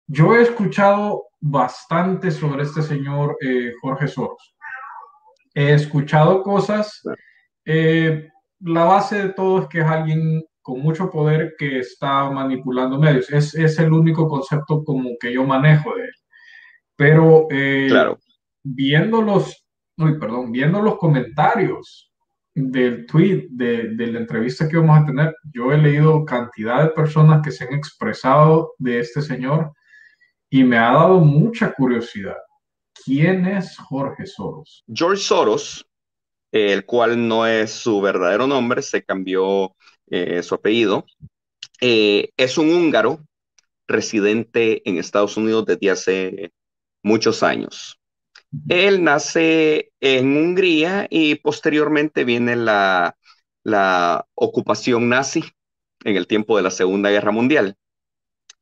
Yo he escuchado bastante sobre este señor Jorge Soros. He escuchado cosas. eh, la base de todo es que es alguien con mucho poder que está manipulando medios. Es el único concepto como que yo manejo de él. Pero Claro. viendo los, uy, perdón, viendo los comentarios del tweet de la entrevista que vamos a tener, yo he leído cantidad de personas que se han expresado de este señor y me ha dado mucha curiosidad. ¿Quién es Jorge Soros? George Soros, el cual no es su verdadero nombre, se cambió su apellido, es un húngaro residente en Estados Unidos desde hace muchos años. Él nace en Hungría y posteriormente viene la ocupación nazi en el tiempo de la Segunda Guerra Mundial.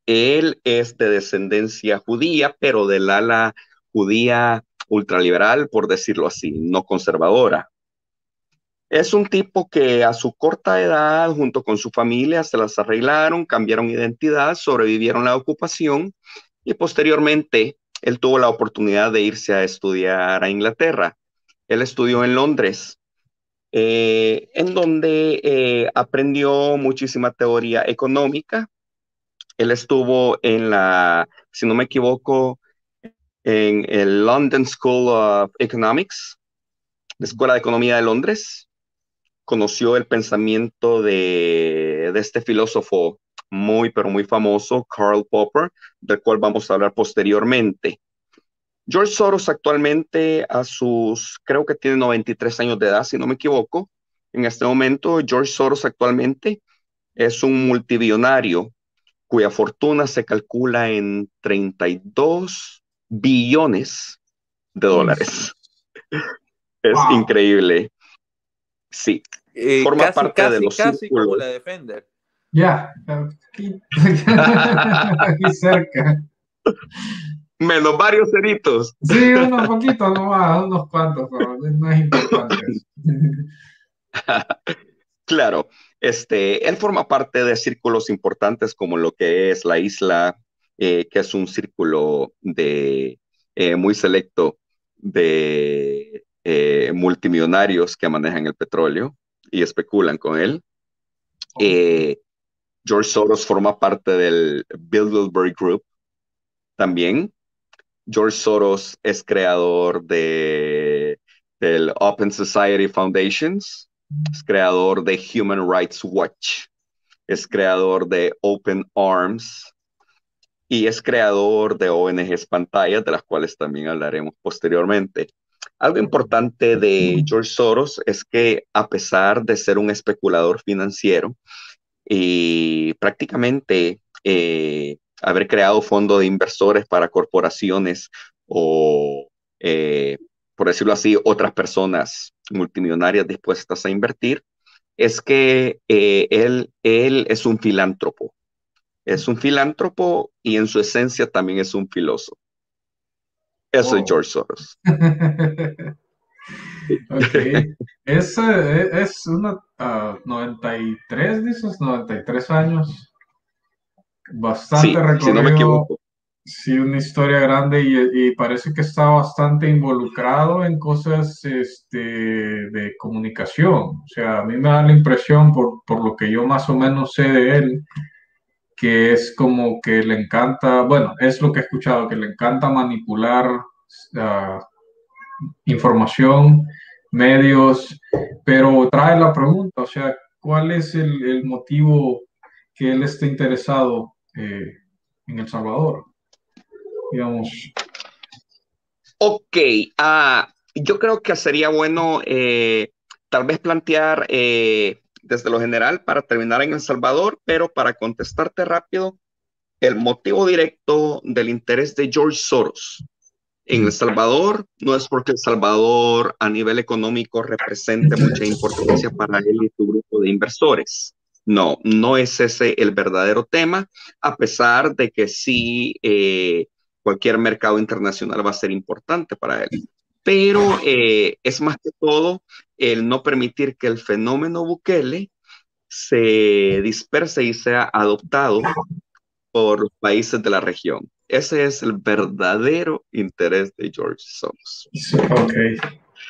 Él es de descendencia judía, pero del ala judía ultraliberal, por decirlo así, no conservadora. Es un tipo que a su corta edad, junto con su familia, se las arreglaron, cambiaron identidad, sobrevivieron la ocupación y posteriormente él tuvo la oportunidad de irse a estudiar a Inglaterra. Él estudió en Londres, en donde aprendió muchísima teoría económica. Él estuvo si no me equivoco, en el London School of Economics, la Escuela de Economía de Londres. Conoció el pensamiento de este filósofo muy, pero muy famoso, Karl Popper, del cual vamos a hablar posteriormente. George Soros actualmente creo que tiene 93 años de edad, si no me equivoco. En este momento, George Soros actualmente es un multibillonario cuya fortuna se calcula en 32 billones de dólares. Es Wow, increíble. Sí, forma Casi, parte de casi, los casi como círculos. la Defender. ya, aquí, aquí cerca. Menos varios ceritos. Sí, unos poquitos nomás, unos cuantos, pero no es importante eso. Claro, él forma parte de círculos importantes como lo que es la isla, que es un círculo muy selecto de multimillonarios que manejan el petróleo y especulan con él. Eh, George Soros forma parte del Bilderberg Group también. George Soros es creador del Open Society Foundations, es creador de Human Rights Watch, es creador de Open Arms y es creador de ONGs pantallas, de las cuales también hablaremos posteriormente. Algo importante de George Soros es que a pesar de ser un especulador financiero y prácticamente haber creado fondos de inversores para corporaciones o, por decirlo así, otras personas multimillonarias dispuestas a invertir, es que él es un filántropo. Es un filántropo y en su esencia también es un filósofo. Eso es Oh. George Soros. Ok, es una 93, dices, 93 años, bastante Sí, si no me recorrido, equivoco. sí, una historia grande y parece que está bastante involucrado en cosas de comunicación. O sea, a mí me da la impresión, por lo que yo más o menos sé de él, que es como que le encanta, bueno, es lo que he escuchado, que le encanta manipular ah, información, medios, pero trae la pregunta, o sea, ¿cuál es el motivo que él esté interesado en El Salvador? Digamos, Ok, yo creo que sería bueno tal vez plantear desde lo general para terminar en El Salvador, pero para contestarte rápido, el motivo directo del interés de George Soros en El Salvador no es porque El Salvador a nivel económico represente mucha importancia para él y su grupo de inversores. No, no es ese el verdadero tema, a pesar de que sí, cualquier mercado internacional va a ser importante para él. Pero es más que todo el no permitir que el fenómeno Bukele se disperse y sea adoptado por los países de la región. Ese es el verdadero interés de George Soros. Sí, ok.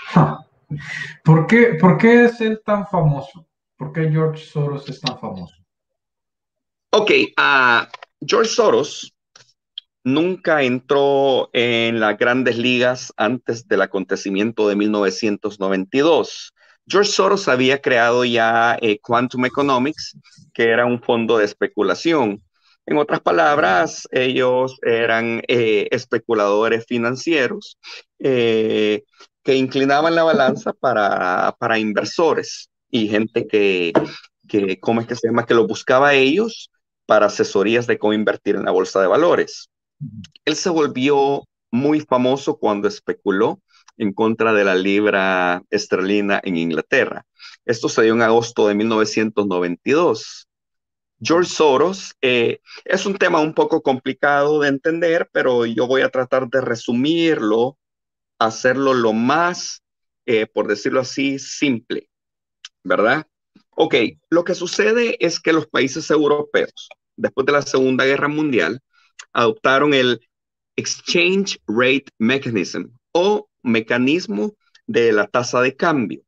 Ja. Por qué es él tan famoso? ¿Por qué George Soros es tan famoso? Ok, George Soros nunca entró en las grandes ligas antes del acontecimiento de 1992. George Soros había creado ya Quantum Economics, que era un fondo de especulación. En otras palabras, ellos eran especuladores financieros que inclinaban la balanza para inversores y gente ¿cómo es que se llama? Que lo buscaba a ellos para asesorías de cómo invertir en la bolsa de valores. Él se volvió muy famoso cuando especuló en contra de la libra esterlina en Inglaterra. Esto se dio en agosto de 1992. George Soros es un tema un poco complicado de entender, pero yo voy a tratar de resumirlo, hacerlo lo más, por decirlo así, simple, ¿verdad? Ok, lo que sucede es que los países europeos, después de la Segunda Guerra Mundial, adoptaron el Exchange Rate Mechanism o mecanismo de la tasa de cambio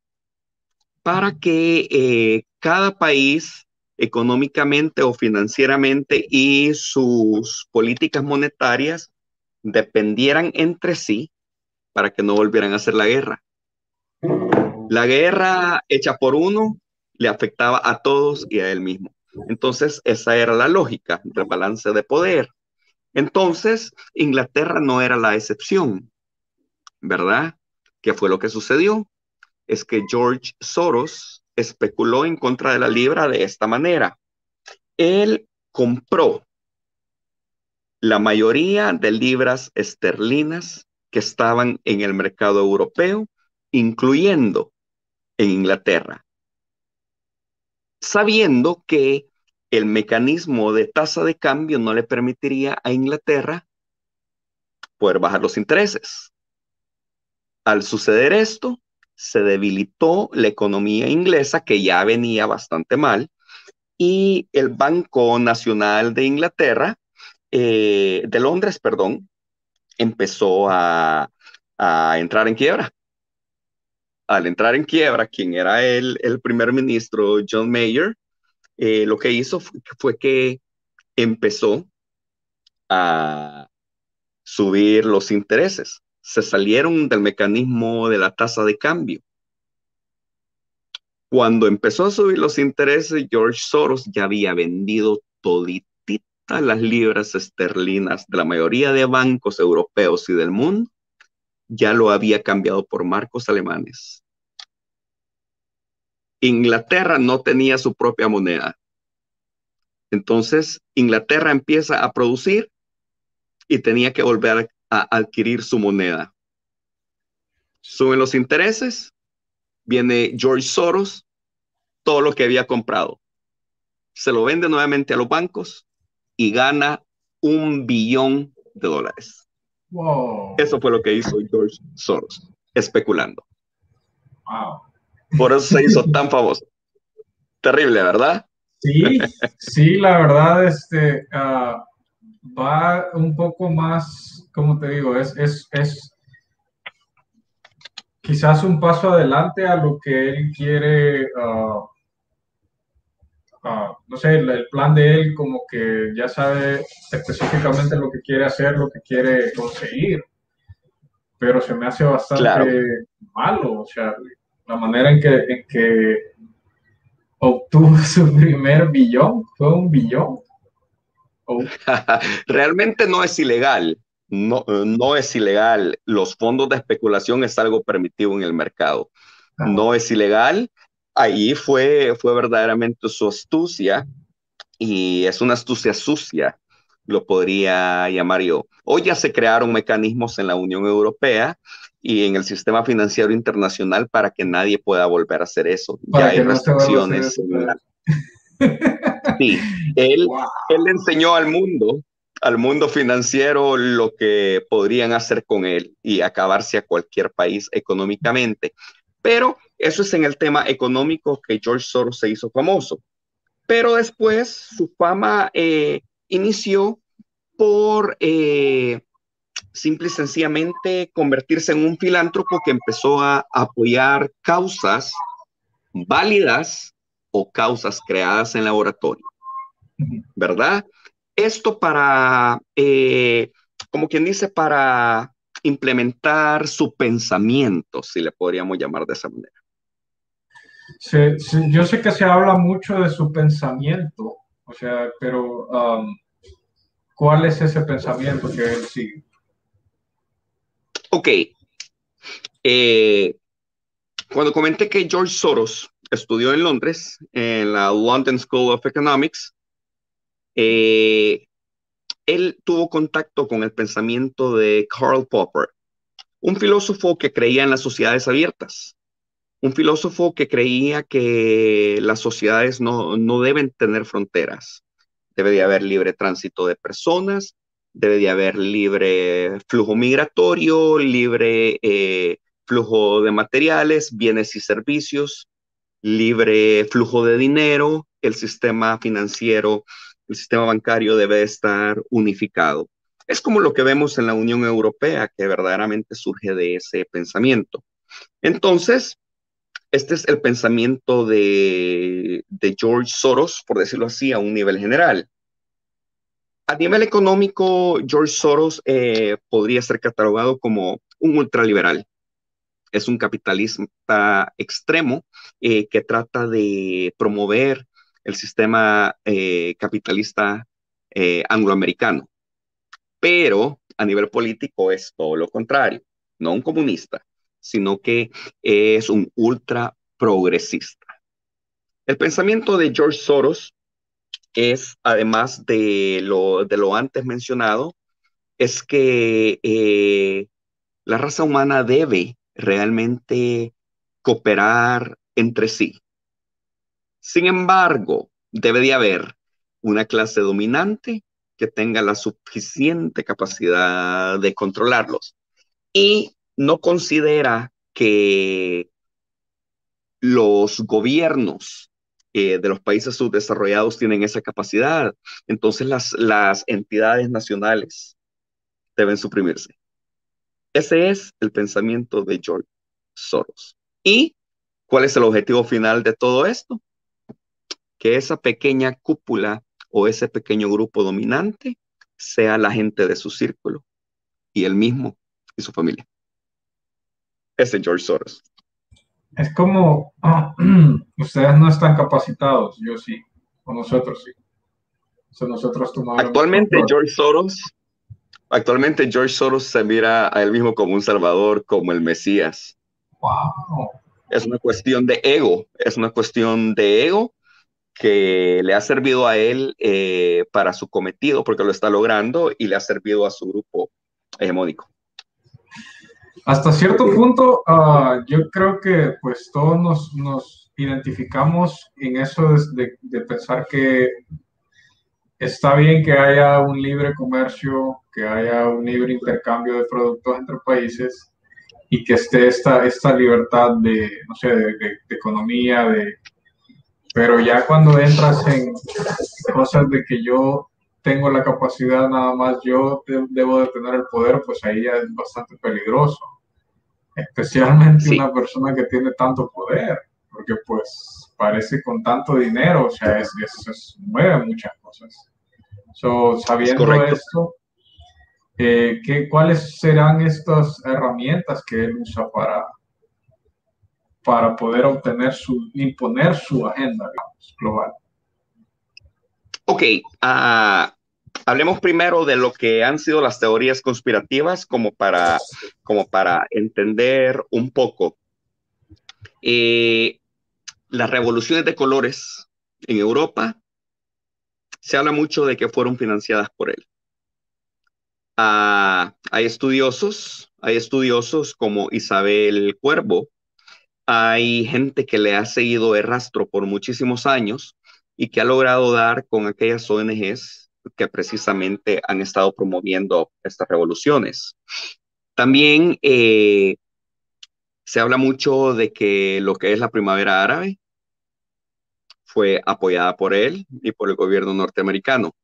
para que cada país económicamente o financieramente y sus políticas monetarias dependieran entre sí para que no volvieran a hacer la guerra. La guerra hecha por uno le afectaba a todos y a él mismo. Entonces, esa era la lógica del balance de poder. Entonces, Inglaterra no era la excepción, ¿verdad? ¿Qué fue lo que sucedió? Es que George Soros especuló en contra de la libra de esta manera. Él compró la mayoría de libras esterlinas que estaban en el mercado europeo, incluyendo en Inglaterra, sabiendo que el mecanismo de tasa de cambio no le permitiría a Inglaterra poder bajar los intereses. Al suceder esto, se debilitó la economía inglesa, que ya venía bastante mal, y el Banco Nacional de Inglaterra, de Londres, perdón, empezó a entrar en quiebra. Al entrar en quiebra, quien era el primer ministro, John Mayer, lo que hizo fue que empezó a subir los intereses. Se salieron del mecanismo de la tasa de cambio. Cuando empezó a subir los intereses, George Soros ya había vendido todititas las libras esterlinas de la mayoría de bancos europeos y del mundo, ya lo había cambiado por marcos alemanes. Inglaterra no tenía su propia moneda. Entonces, Inglaterra empieza a producir y tenía que volver a adquirir su moneda. Suben los intereses, viene George Soros, todo lo que había comprado. Se lo vende nuevamente a los bancos y gana $1 billón. Wow. Eso fue lo que hizo George Soros, especulando. Wow. Por eso se hizo tan famoso. Terrible, ¿verdad? Sí, sí, la verdad, va un poco más, como te digo, es quizás un paso adelante a lo que él quiere, no sé, el plan de él como que ya sabe específicamente lo que quiere hacer, lo que quiere conseguir, pero se me hace Claro. bastante malo, o sea, la manera en que obtuvo su primer billón, fue un billón. Oh, Realmente no es ilegal. No, no es ilegal. Los fondos de especulación es algo permitido en el mercado. ah, No es ilegal. Ahí fue verdaderamente su astucia, y es una astucia sucia, lo podría llamar yo. Hoy ya se crearon mecanismos en la Unión Europea y en el sistema financiero internacional para que nadie pueda volver a hacer eso. Ya para hay que no se vuelva a hacer restricciones eso otra vez. Sí, él, Wow. él le enseñó al mundo financiero, lo que podrían hacer con él y acabarse a cualquier país económicamente. Pero eso es en el tema económico que George Soros se hizo famoso. Pero después su fama inició por simple y sencillamente convertirse en un filántropo que empezó a apoyar causas válidas o causas creadas en laboratorio, ¿verdad? Esto para, como quien dice, para implementar su pensamiento, si le podríamos llamar de esa manera. Yo sé que se habla mucho de su pensamiento, o sea, pero ¿cuál es ese pensamiento que él sigue? Ok, cuando comenté que George Soros estudió en Londres, en la London School of Economics, él tuvo contacto con el pensamiento de Karl Popper, un filósofo que creía en las sociedades abiertas, un filósofo que creía que las sociedades no deben tener fronteras. Debe de haber libre tránsito de personas, debe de haber libre flujo migratorio, libre flujo de materiales, bienes y servicios, libre flujo de dinero, el sistema financiero, el sistema bancario debe estar unificado. Es como lo que vemos en la Unión Europea, que verdaderamente surge de ese pensamiento. Entonces, este es el pensamiento de George Soros, por decirlo así, a un nivel general. A nivel económico, George Soros podría ser catalogado como un ultraliberal. Es un capitalista extremo que trata de promover el sistema capitalista angloamericano. Pero a nivel político es todo lo contrario. No un comunista, sino que es un ultra progresista. El pensamiento de George Soros es, además de lo antes mencionado, es que la raza humana debe realmente cooperar entre sí. Sin embargo, debe de haber una clase dominante que tenga la suficiente capacidad de controlarlos y no considera que los gobiernos de los países subdesarrollados tienen esa capacidad. Entonces las entidades nacionales deben suprimirse. Ese es el pensamiento de George Soros. ¿Y cuál es el objetivo final de todo esto? Que esa pequeña cúpula o ese pequeño grupo dominante sea la gente de su círculo y él mismo y su familia. Ese es George Soros. Es como, ustedes no están capacitados, yo sí, o nosotros sí. O sea, nosotros tomaremos Actualmente control. George Soros, actualmente George Soros se mira a él mismo como un salvador, como el Mesías. Wow. Es una cuestión de ego, es una cuestión de ego que le ha servido a él para su cometido, porque lo está logrando, y le ha servido a su grupo hegemónico. Hasta cierto punto, yo creo que pues todos nos identificamos en eso de pensar que está bien que haya un libre comercio, que haya un libre intercambio de productos entre países y que esté esta libertad de, no sé, de economía, pero ya cuando entras en cosas de que yo tengo la capacidad nada más, yo debo de tener el poder, pues ahí ya es bastante peligroso, especialmente Sí, una persona que tiene tanto poder, porque pues parece con tanto dinero, o sea, mueve muchas cosas. So, es sabiendo correcto. esto, ¿cuáles serán estas herramientas que él usa para poder imponer su agenda, digamos, global? Ok, hablemos primero de lo que han sido las teorías conspirativas como para entender un poco. Eh, las revoluciones de colores en Europa se habla mucho de que fueron financiadas por él. Hay estudiosos como Isabel Cuervo, hay gente que le ha seguido el rastro por muchísimos años y que ha logrado dar con aquellas ONGs que precisamente han estado promoviendo estas revoluciones. También se habla mucho de que lo que es la primavera árabe fue apoyada por él y por el gobierno norteamericano.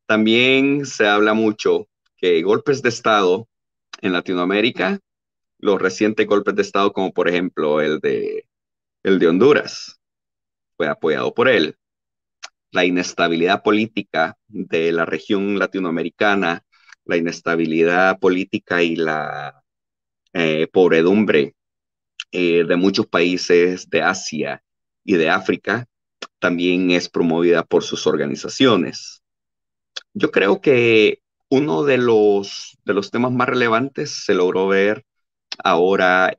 También se habla mucho que golpes de Estado en Latinoamérica, los recientes golpes de Estado, como por ejemplo el de Honduras, fue apoyado por él. La inestabilidad política de la región latinoamericana, la inestabilidad política y la pobredumbre de muchos países de Asia y de África también es promovida por sus organizaciones. Yo creo que uno de los temas más relevantes se logró ver ahora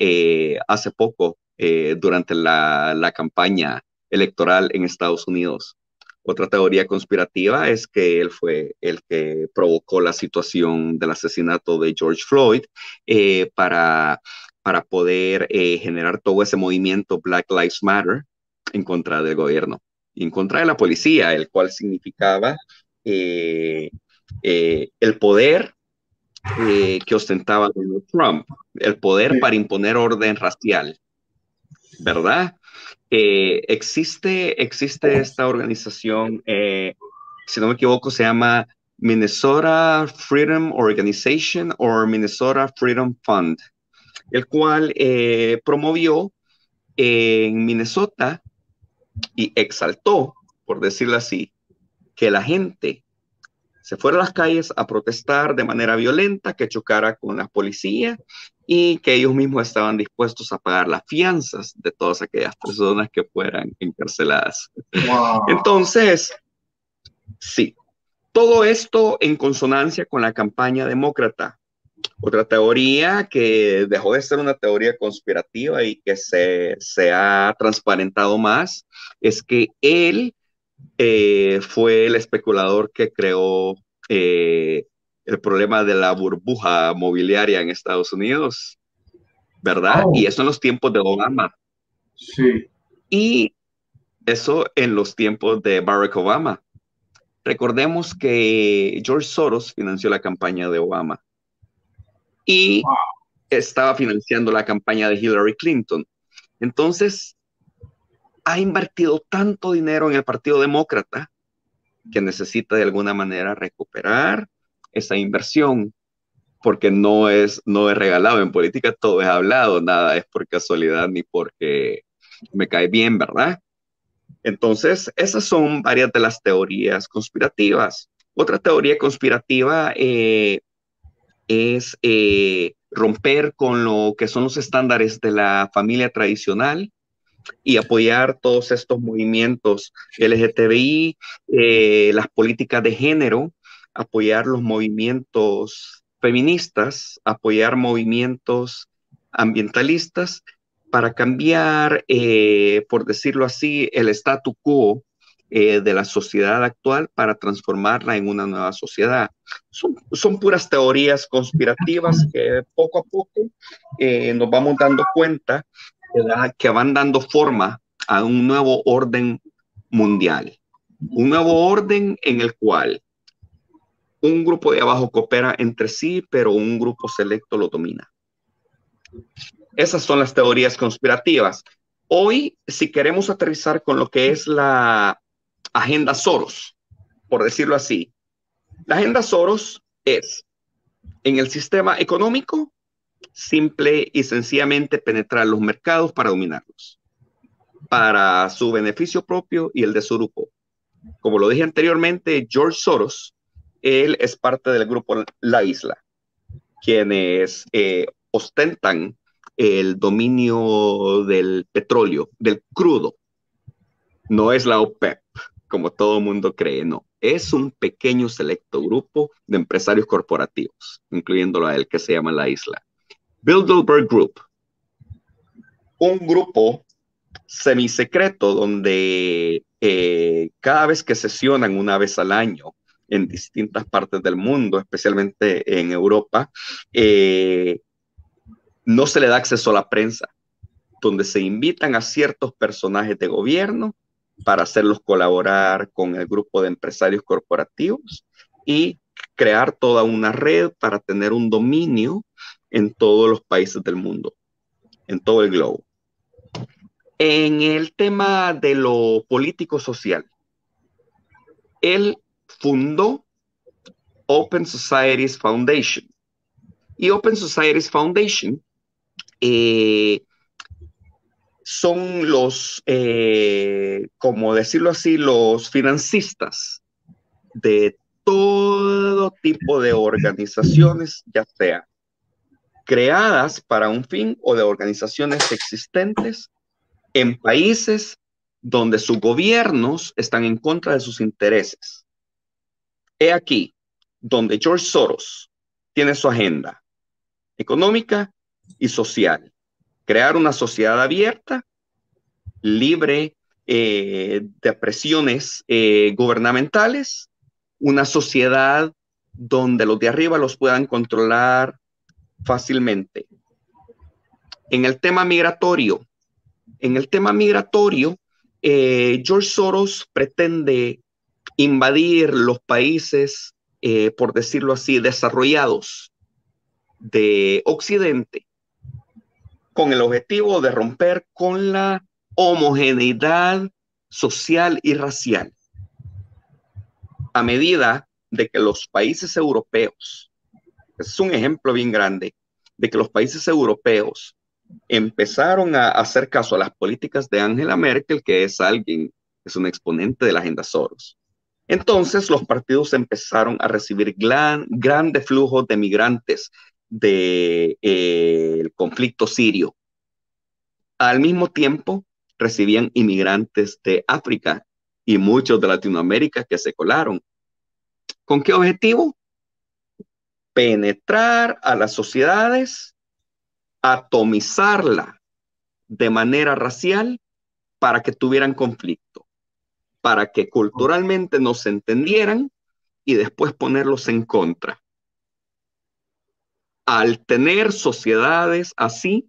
hace poco durante la campaña electoral en Estados Unidos. Otra teoría conspirativa es que él fue el que provocó la situación del asesinato de George Floyd para poder generar todo ese movimiento Black Lives Matter en contra del gobierno y en contra de la policía, el cual significaba eh, el poder que ostentaba Donald Trump, el poder Sí, para imponer orden racial, ¿verdad? Existe esta organización, si no me equivoco, se llama Minnesota Freedom Organization o Minnesota Freedom Fund, el cual promovió en Minnesota y exaltó, por decirlo así, que la gente se fuera a las calles a protestar de manera violenta, que chocara con la policía y que ellos mismos estaban dispuestos a pagar las fianzas de todas aquellas personas que fueran encarceladas. wow, Entonces, sí, todo esto en consonancia con la campaña demócrata. Otra teoría que dejó de ser una teoría conspirativa y que se ha transparentado más es que él fue el especulador que creó eh, el problema de la burbuja mobiliaria en Estados Unidos, ¿verdad? Y oh, eso en los tiempos de Obama. sí, Y eso en los tiempos de Barack Obama. Recordemos que George Soros financió la campaña de Obama y wow, estaba financiando la campaña de Hillary Clinton. Entonces, ha invertido tanto dinero en el Partido Demócrata que necesita de alguna manera recuperar esa inversión, porque no es regalado. En política todo es hablado, nada es por casualidad ni porque me cae bien, ¿verdad? Entonces, esas son varias de las teorías conspirativas. Otra teoría conspirativa es romper con lo que son los estándares de la familia tradicional y apoyar todos estos movimientos LGTBI, las políticas de género, apoyar los movimientos feministas, apoyar movimientos ambientalistas para cambiar, por decirlo así, el statu quo de la sociedad actual para transformarla en una nueva sociedad. Son puras teorías conspirativas que poco a poco nos vamos dando cuenta que van dando forma a un nuevo orden mundial, un nuevo orden en el cual un grupo de abajo coopera entre sí, pero un grupo selecto lo domina. Esas son las teorías conspirativas. Hoy, si queremos aterrizar con lo que es la agenda Soros, por decirlo así, la agenda Soros es en el sistema económico simple y sencillamente penetrar los mercados para dominarlos, para su beneficio propio y el de su grupo. Como lo dije anteriormente, George Soros, él es parte del grupo La Isla, quienes ostentan el dominio del petróleo, del crudo. No es la OPEP, como todo el mundo cree, no. Es un pequeño selecto grupo de empresarios corporativos, incluyéndolo a él, que se llama La Isla. Bilderberg Group, un grupo semisecreto donde cada vez que sesionan una vez al año en distintas partes del mundo, especialmente en Europa, no se le da acceso a la prensa, donde se invitan a ciertos personajes de gobierno para hacerlos colaborar con el grupo de empresarios corporativos y crear toda una red para tener un dominio en todos los países del mundo, en todo el globo. En el tema de lo político social, él fundó Open Societies Foundation. Y Open Societies Foundation son los, como decirlo así, los financistas de todo tipo de organizaciones, ya sea creadas para un fin o de organizaciones existentes en países donde sus gobiernos están en contra de sus intereses. He aquí donde George Soros tiene su agenda económica y social. Crear una sociedad abierta, libre de presiones gubernamentales, una sociedad donde los de arriba los puedan controlar fácilmente. En el tema migratorio, George Soros pretende invadir los países, por decirlo así, desarrollados de Occidente, con el objetivo de romper con la homogeneidad social y racial. A medida de que los países europeos, es un ejemplo bien grande, de que los países europeos empezaron a hacer caso a las políticas de Angela Merkel, que es un exponente de la agenda Soros. Entonces los partidos empezaron a recibir grandes flujos de migrantes del conflicto sirio. Al mismo tiempo, recibían inmigrantes de África y muchos de Latinoamérica que se colaron. ¿Con qué objetivo? Penetrar a las sociedades, atomizarla de manera racial para que tuvieran conflicto, para que culturalmente no se entendieran y después ponerlos en contra. Al tener sociedades así,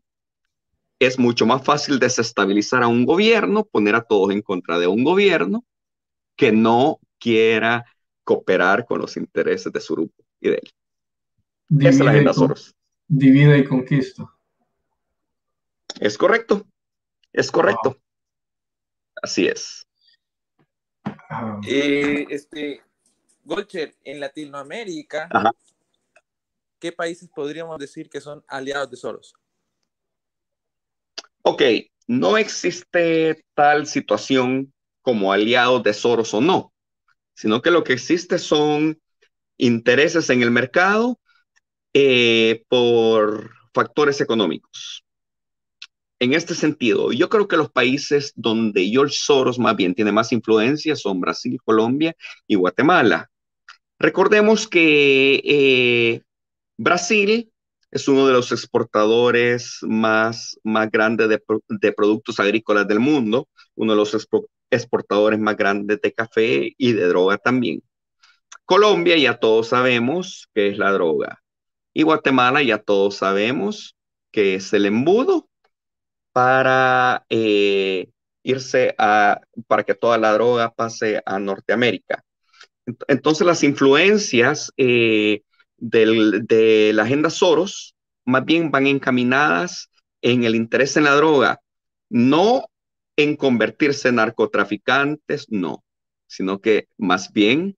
es mucho más fácil desestabilizar a un gobierno, poner a todos en contra de un gobierno que no quiera cooperar con los intereses de su grupo y de él. Esa es la agenda Soros. Divide y conquista. Es correcto, es correcto. Wow. Así es. Golcher, en Latinoamérica, Ajá. ¿qué países podríamos decir que son aliados de Soros? Ok, no existe tal situación como aliados de Soros o no, sino que lo que existe son intereses en el mercado por factores económicos. En este sentido, yo creo que los países donde George Soros más bien tiene más influencia son Brasil, Colombia y Guatemala. Recordemos que Brasil es uno de los exportadores más grandes de productos agrícolas del mundo, uno de los exportadores más grandes de café y de droga también. Colombia ya todos sabemos que es la droga. Y Guatemala ya todos sabemos que es el embudo para para que toda la droga pase a Norteamérica. Entonces las influencias de la agenda Soros más bien van encaminadas en el interés en la droga, no en convertirse en narcotraficantes, no, sino que más bien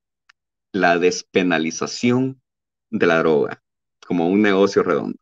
la despenalización de la droga como un negocio redondo.